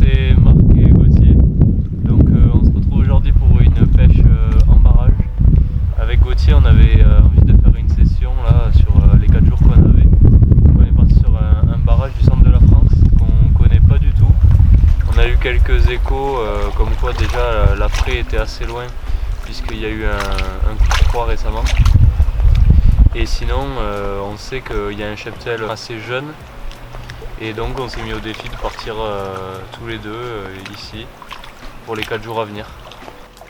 c'est Marc et Gauthier. Donc on se retrouve aujourd'hui pour une pêche en barrage. Avec Gauthier on avait envie de faire une session là sur les 4 jours qu'on avait. Donc on est parti sur un barrage du centre de la France qu'on connaît pas du tout. On a eu quelques échos comme quoi déjà l'après était assez loin puisqu'il y a eu un coup de froid récemment. Et sinon on sait qu'il y a un cheptel assez jeune. Et donc on s'est mis au défi de partir tous les deux ici pour les 4 jours à venir.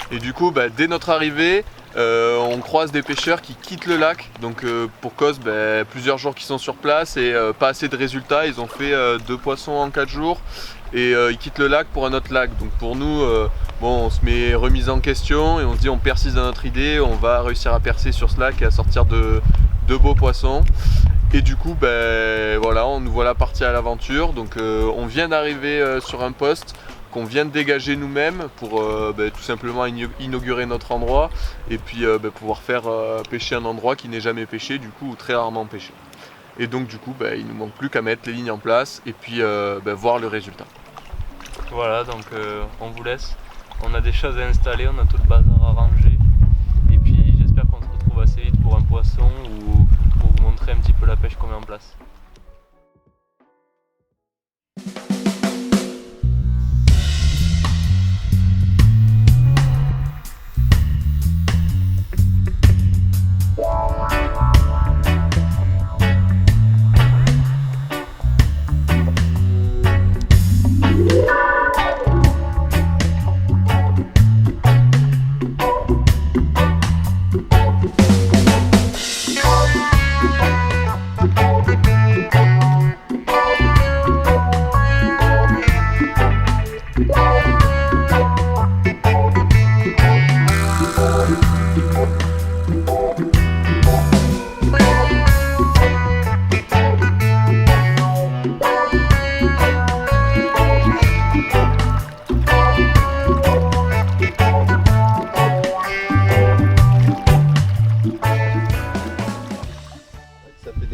Et du coup dès notre arrivée on croise des pêcheurs qui quittent le lac, donc pour cause plusieurs jours qu'ils sont sur place et pas assez de résultats. Ils ont fait 2 poissons en 4 jours et ils quittent le lac pour un autre lac. Donc pour nous on se met remise en question et on se dit on persiste dans notre idée, on va réussir à percer sur ce lac et à sortir de beaux poissons. Et du coup voilà, nous voilà partis à l'aventure. Donc on vient d'arriver sur un poste qu'on vient de dégager nous-mêmes pour tout simplement inaugurer notre endroit et puis pouvoir faire pêcher un endroit qui n'est jamais pêché, du coup, ou très rarement pêché. Et donc du coup il ne manque plus qu'à mettre les lignes en place et puis voir le résultat. Voilà, donc on vous laisse. On a des choses à installer, on a tout le bazar à ranger. Et puis j'espère qu'on se retrouve assez vite pour un poisson ou pour vous montrer un petit peu la pêche qu'on met en place.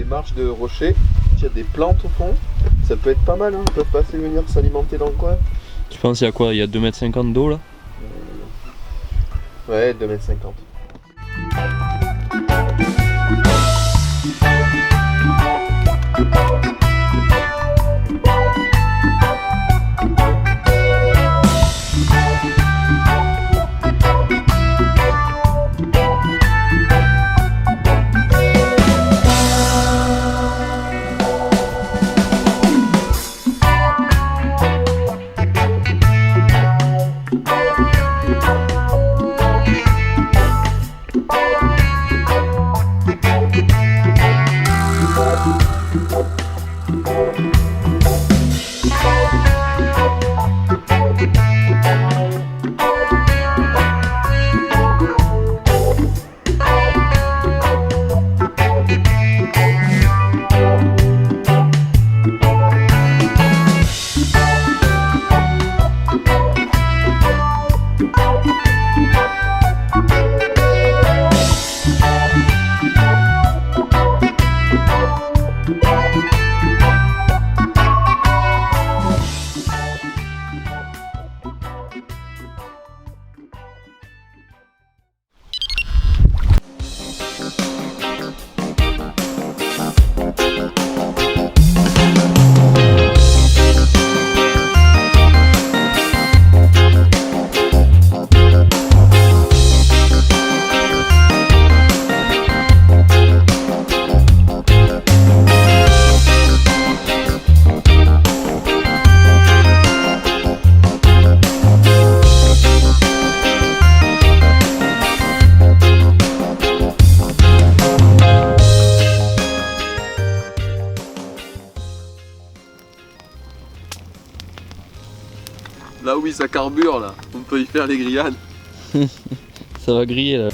Marche de rochers, il y a des plantes au fond, ça peut être pas mal, hein. Ils peuvent passer venir s'alimenter dans le coin. Tu penses il y a quoi? Il y a 2,50 m d'eau là? Ouais, 2,50 m. Là oui, ça carbure là, on peut y faire les grillades. Ça va griller là.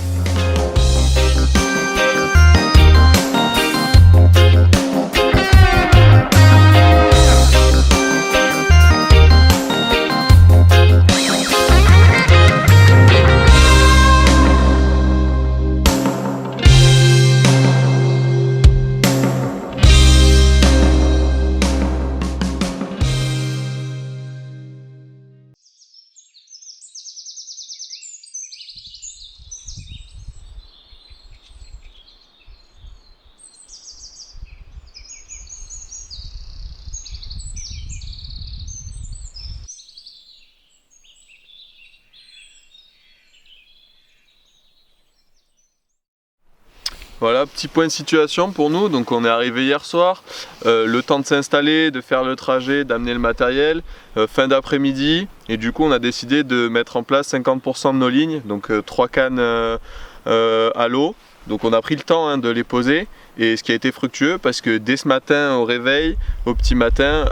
Voilà, petit point de situation pour nous. Donc on est arrivé hier soir, le temps de s'installer, de faire le trajet, d'amener le matériel, fin d'après-midi, et du coup on a décidé de mettre en place 50% de nos lignes, donc 3 cannes à l'eau. Donc on a pris le temps de les poser, et ce qui a été fructueux parce que dès ce matin au réveil, au petit matin,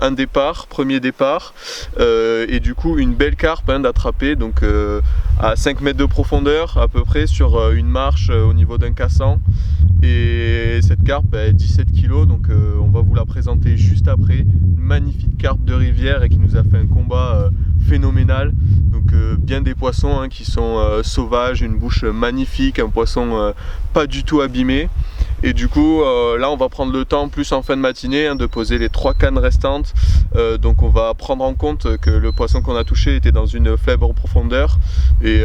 premier départ, et du coup une belle carpe d'attraper, donc à 5 mètres de profondeur à peu près sur une marche au niveau d'un cassant. Et cette carpe 17 kg, donc on va vous la présenter juste après. Une magnifique carpe de rivière et qui nous a fait un combat phénoménal. Donc bien des poissons qui sont sauvages, une bouche magnifique, un poisson pas du tout abîmé. Et du coup là on va prendre le temps plus en fin de matinée de poser les 3 cannes restantes. Donc on va prendre en compte que le poisson qu'on a touché était dans une faible profondeur. Et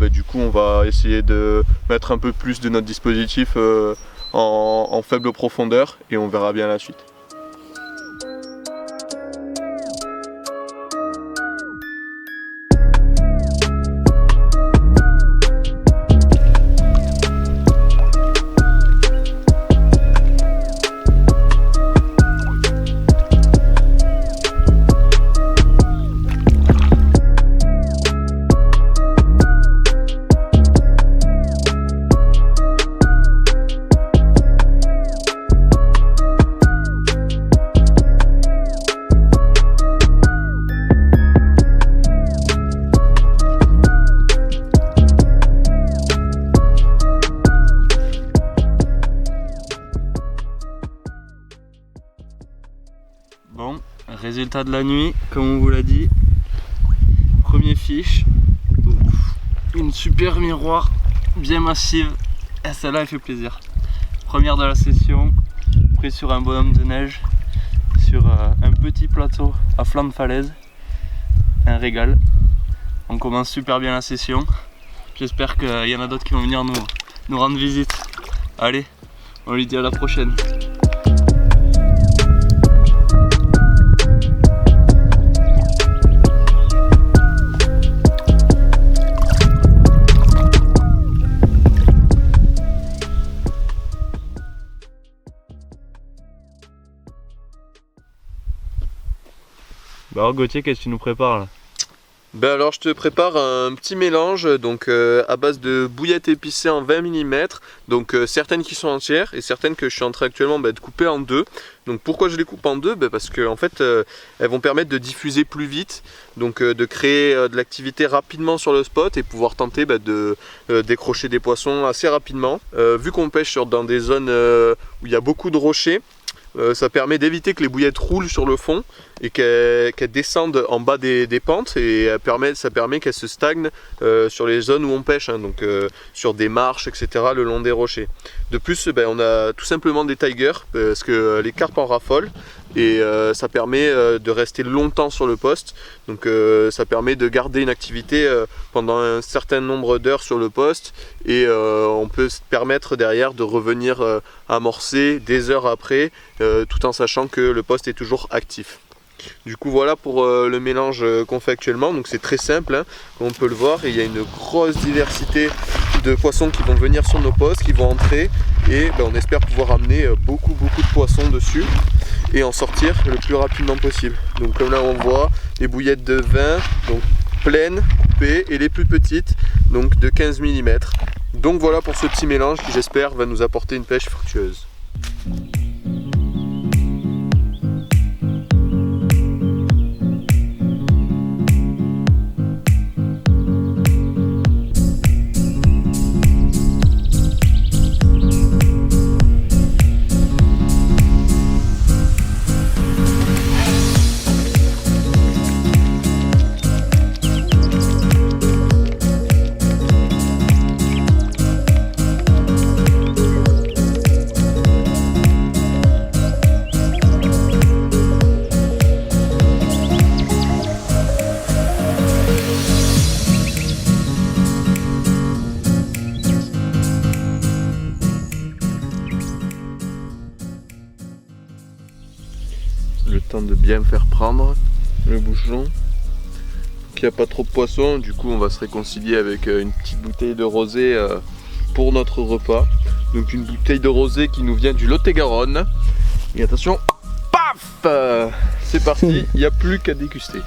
du coup on va essayer de mettre un peu plus de notre dispositif en faible profondeur, et on verra bien la suite. Bon, résultat de la nuit, comme on vous l'a dit. Premier fiche, une super miroir, bien massive, et celle-là elle fait plaisir. Première de la session, prise sur un bonhomme de neige, sur un petit plateau à flanc de falaise, un régal. On commence super bien la session, j'espère qu'il y en a d'autres qui vont venir nous rendre visite. Allez, on lui dit à la prochaine. Bah alors Gauthier, qu'est-ce que tu nous prépares là? Ben alors je te prépare un petit mélange donc à base de bouillettes épicées en 20 mm, donc certaines qui sont entières et certaines que je suis en train actuellement de couper en deux. Donc pourquoi je les coupe en deux? Parce que en fait elles vont permettre de diffuser plus vite, donc de créer de l'activité rapidement sur le spot et pouvoir tenter de décrocher des poissons assez rapidement. Vu qu'on pêche dans des zones où il y a beaucoup de rochers, ça permet d'éviter que les bouillettes roulent sur le fond et qu'elles descendent en bas des pentes, et ça permet qu'elles se stagnent sur les zones où on pêche, donc sur des marches, etc., le long des rochers. De plus, on a tout simplement des tigers parce que les carpes en raffolent, et ça permet de rester longtemps sur le poste, donc ça permet de garder une activité pendant un certain nombre d'heures sur le poste, et on peut se permettre derrière de revenir amorcer des heures après, tout en sachant que le poste est toujours actif. Du coup voilà pour le mélange qu'on fait actuellement. Donc c'est très simple, comme on peut le voir, et il y a une grosse diversité de poissons qui vont venir sur nos postes, qui vont entrer, et on espère pouvoir amener beaucoup de poissons dessus et en sortir le plus rapidement possible. Donc comme là on voit les bouillettes de 20, donc pleines, coupées, et les plus petites, donc de 15 mm. Donc voilà pour ce petit mélange qui, j'espère, va nous apporter une pêche fructueuse. Le temps de bien faire prendre le bouchon. Il n'y a pas trop de poissons, du coup on va se réconcilier avec une petite bouteille de rosé pour notre repas. Donc une bouteille de rosé qui nous vient du Lot-et-Garonne. Et attention, paf, c'est parti, il n'y a plus qu'à déguster.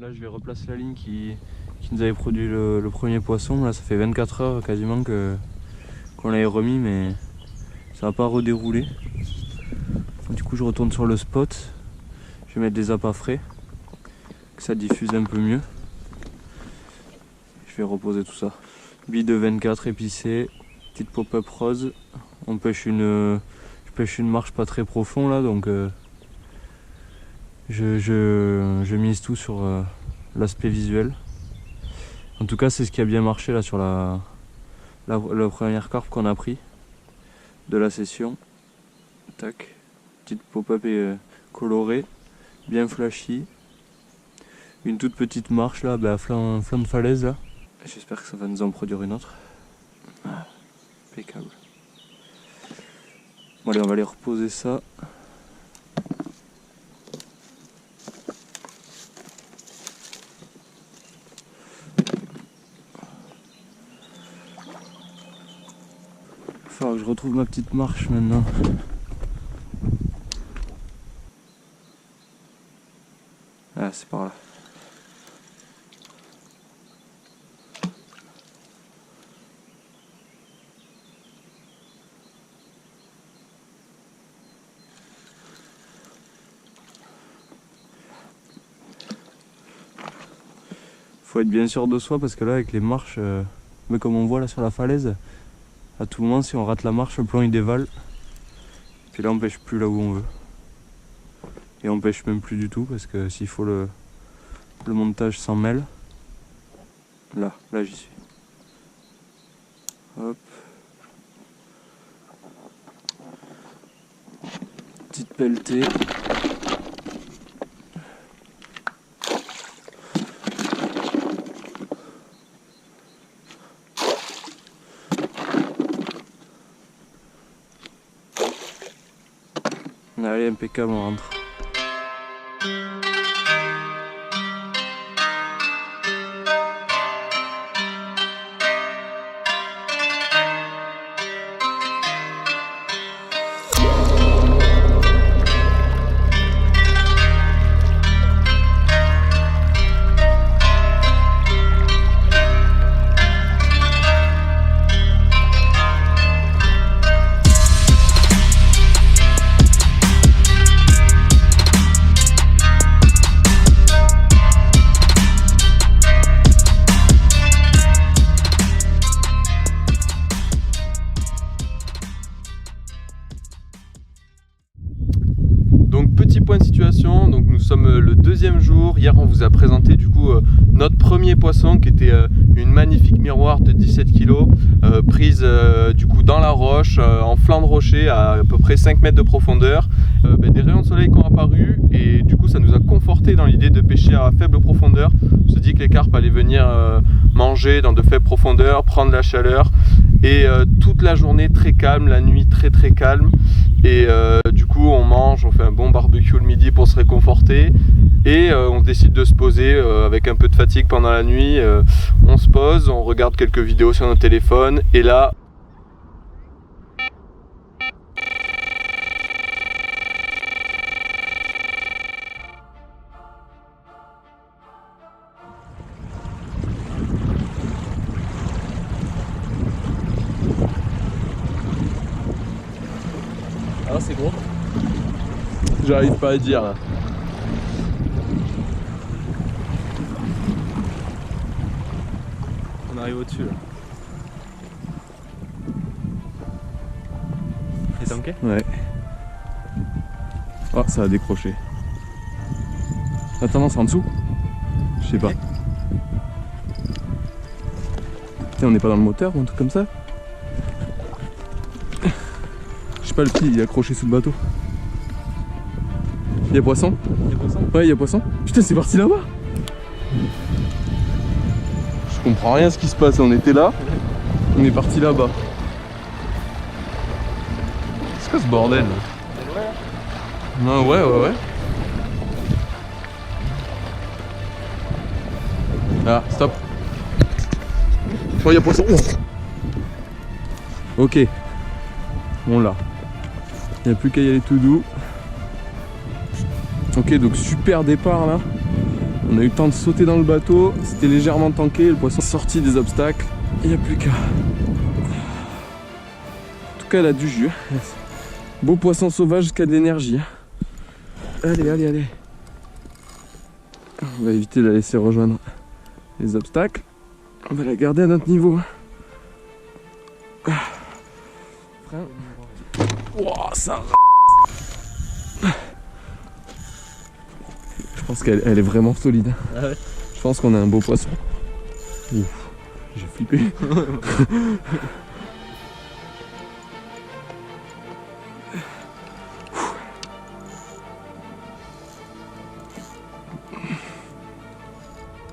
Là je vais replacer la ligne qui nous avait produit le premier poisson. Là ça fait 24 heures quasiment qu'on l'avait remis, mais ça va pas redérouler. Du coup je retourne sur le spot. Je vais mettre des appâts frais, que ça diffuse un peu mieux. Je vais reposer tout ça. Bille de 24 épicée, petite pop-up rose. Je pêche une marche pas très profonde là, donc je mise tout sur l'aspect visuel. En tout cas c'est ce qui a bien marché là sur la première carpe qu'on a pris de la session. Tac, petite pop-up colorée, bien flashy. Une toute petite marche là, à flanc de falaise là. J'espère que ça va nous en produire une autre. Impeccable. Bon allez, on va aller reposer ça. Il va falloir que je retrouve ma petite marche maintenant. Ah, c'est par là. Faut être bien sûr de soi parce que là avec les marches, mais comme on voit là sur la falaise, à tout moment si on rate la marche le plomb il dévale. Puis là on pêche plus là où on veut. Et on pêche même plus du tout parce que s'il faut le montage s'en mêle. Là j'y suis. Hop. Petite pelletée. Allez, impeccable, on rentre. Donc petit point de situation, donc nous sommes le deuxième jour. Hier on vous a présenté du coup notre premier poisson qui était une magnifique miroir de 17 kg prise du coup dans la roche en flanc de rocher à peu près 5 mètres de profondeur. Des rayons de soleil qui ont apparu et du coup ça nous a conforté dans l'idée de pêcher à faible profondeur. On se dit que les carpes allaient venir manger dans de faibles profondeurs, prendre la chaleur et toute la journée très calme, la nuit très calme. Et du coup on mange, on fait un bon barbecue le midi pour se réconforter et on décide de se poser avec un peu de fatigue pendant la nuit. On se pose, on regarde quelques vidéos sur notre téléphone et là Ah c'est gros. j'arrive pas à dire là. On arrive au-dessus là. C'est tanké ? Ouais. Oh, ça a décroché. Attends, non, c'est en dessous ? Je sais pas. Tiens, on n'est pas dans le moteur ou un truc comme ça ? Je sais pas, le pied il est accroché sous le bateau. Y'a poisson ? Il y a poisson ? Ouais, y'a poisson. Putain, c'est parti là-bas ? Je comprends rien à ce qui se passe, on était là, on est parti là-bas. C'est quoi ce bordel là? Ah, ouais. Ah, stop. Oh, y'a poisson. Ok. On l'a. Il n'y a plus qu'à y aller tout doux. Ok, donc super départ là. On a eu le temps de sauter dans le bateau. C'était légèrement tanké. Le poisson est sorti des obstacles. Il n'y a plus qu'à. En tout cas, elle a du jus. Beau poisson sauvage qui a de l'énergie. Allez. On va éviter de la laisser rejoindre les obstacles. On va la garder à notre niveau. Wow, ça. Je pense qu'elle est vraiment solide. Ah ouais. Je pense qu'on a un beau poisson. Ouf, j'ai flippé.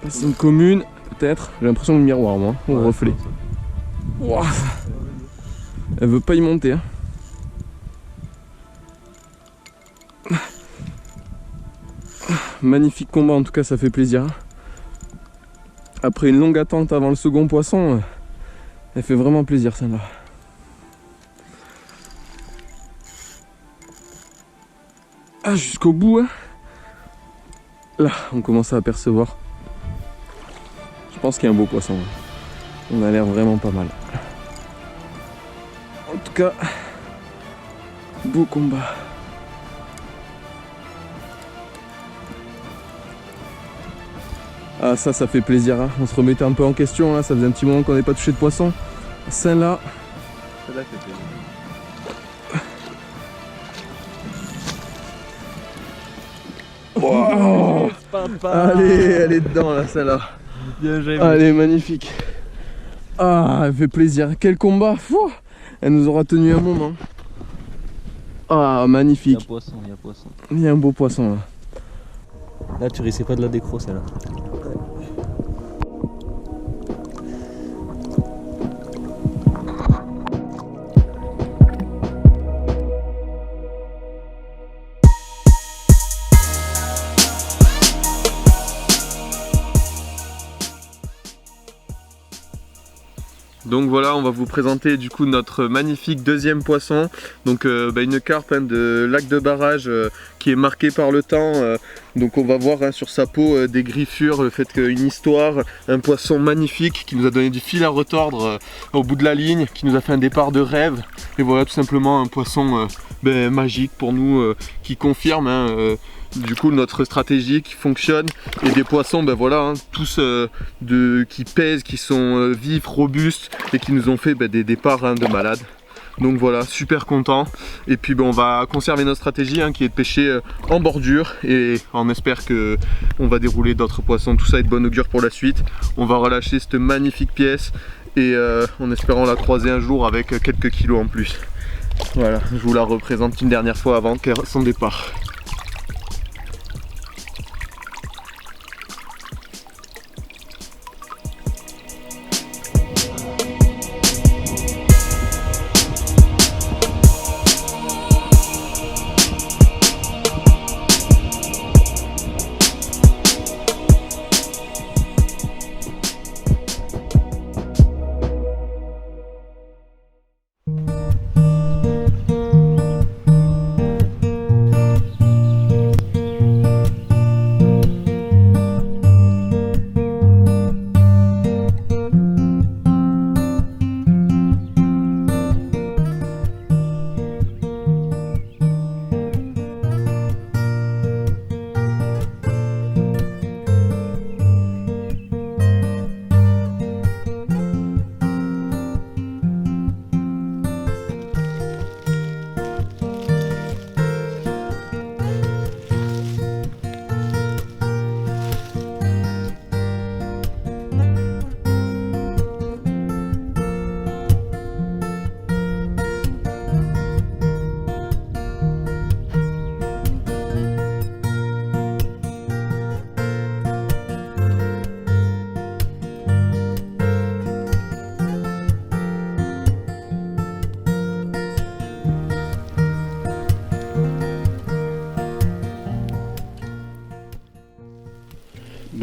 C'est une commune, peut-être. J'ai l'impression de miroir, moi, au reflet. Wow. Elle veut pas y monter. Hein. Magnifique combat, en tout cas, ça fait plaisir. Après une longue attente avant le second poisson, elle fait vraiment plaisir, celle-là. Ah, jusqu'au bout, hein. Là, on commence à apercevoir. Je pense qu'il y a un beau poisson. On a l'air vraiment pas mal. En tout cas, beau combat. Ah, ça fait plaisir. Hein. On se remettait un peu en question. Là. Ça faisait un petit moment qu'on n'avait pas touché de poisson. Celle-là. Celle-là fait plaisir. Wow. Allez, elle est dedans là, celle-là. Bien joué. Allez, magnifique. Ah, elle fait plaisir. Quel combat. Fou. Elle nous aura tenu un moment. Ah, magnifique. Il y a poisson. Il y a un beau poisson là. Là, tu risquais pas de la décro, celle-là. Donc voilà, on va vous présenter du coup notre magnifique deuxième poisson. Donc une carpe de lac de barrage qui est marquée par le temps. Donc on va voir sur sa peau des griffures, le fait qu'une histoire, un poisson magnifique qui nous a donné du fil à retordre au bout de la ligne, qui nous a fait un départ de rêve. Et voilà, tout simplement un poisson magique pour nous, qui confirme du coup notre stratégie qui fonctionne, et des poissons tous qui pèsent, qui sont vifs, robustes et qui nous ont fait des départs de malade. Donc voilà, super content. Et puis on va conserver notre stratégie qui est de pêcher en bordure, et on espère que on va dérouler d'autres poissons. Tout ça est de bon augure pour la suite. On va relâcher cette magnifique pièce et en espérant la croiser un jour avec quelques kilos en plus. Voilà, je vous la représente une dernière fois avant son départ.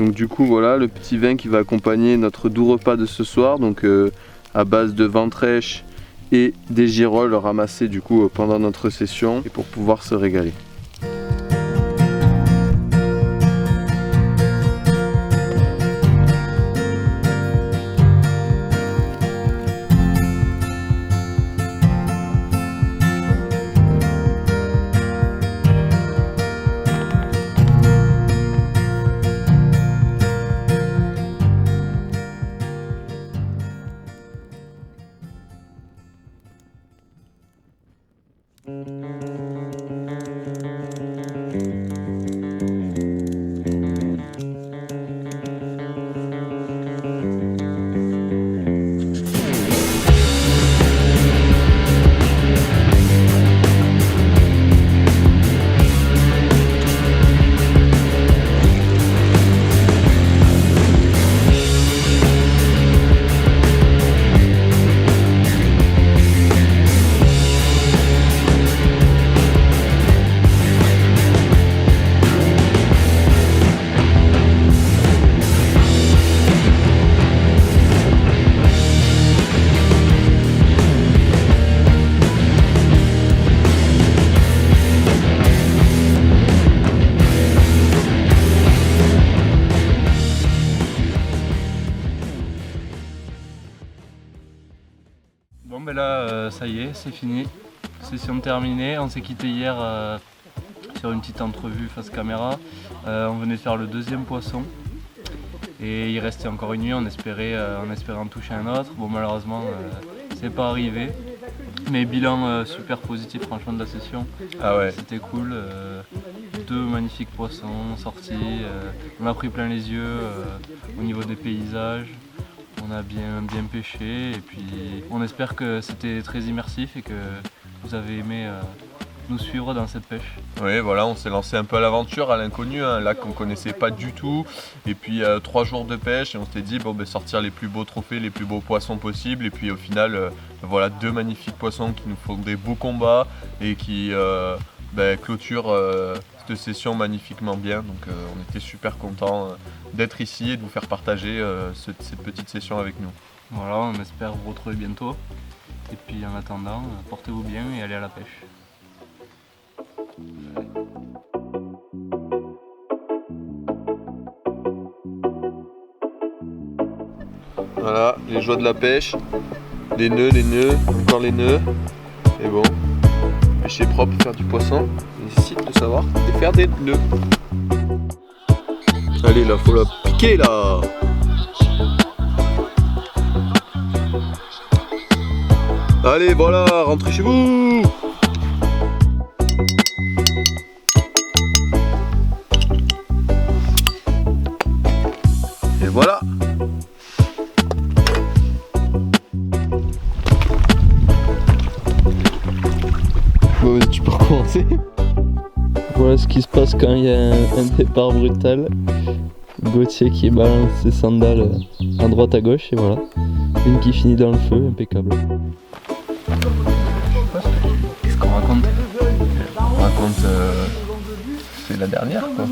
Donc du coup voilà le petit vin qui va accompagner notre doux repas de ce soir, donc à base de ventrèche et des girolles ramassées du coup pendant notre session et pour pouvoir se régaler. Bon ben là ça y est, c'est fini, session terminée, on s'est quitté hier sur une petite entrevue face caméra, on venait de faire le deuxième poisson et il restait encore une nuit, on espérait en toucher un autre, bon malheureusement c'est pas arrivé, mais bilan super positif franchement de la session, c'était cool, deux magnifiques poissons sortis, on a pris plein les yeux au niveau des paysages. On a bien pêché et puis on espère que c'était très immersif et que vous avez aimé nous suivre dans cette pêche. Oui voilà, on s'est lancé un peu à l'aventure, à l'inconnu, un lac qu'on connaissait pas du tout. Et puis 3 jours de pêche et on s'était dit bon ben sortir les plus beaux trophées, les plus beaux poissons possibles. Et puis au final voilà 2 magnifiques poissons qui nous font des beaux combats et qui clôturent cette session magnifiquement bien. Donc on était super contents d'être ici et de vous faire partager cette petite session avec nous. Voilà, on espère vous retrouver bientôt. Et puis en attendant, portez-vous bien et allez à la pêche. Voilà, les joies de la pêche, les nœuds, encore les nœuds. Et bon, pêcher propre, faire du poisson, nécessite de savoir et faire des nœuds. Allez là, faut la piquer là. Allez voilà, rentrez chez vous. Et voilà. Bon, tu peux recommencer. Voilà ce qui se passe quand il y a un départ brutal. Gauthier qui balance ses sandales à droite à gauche et voilà. Une qui finit dans le feu, impeccable. Qu'est-ce qu'on raconte? On raconte c'est la dernière quoi.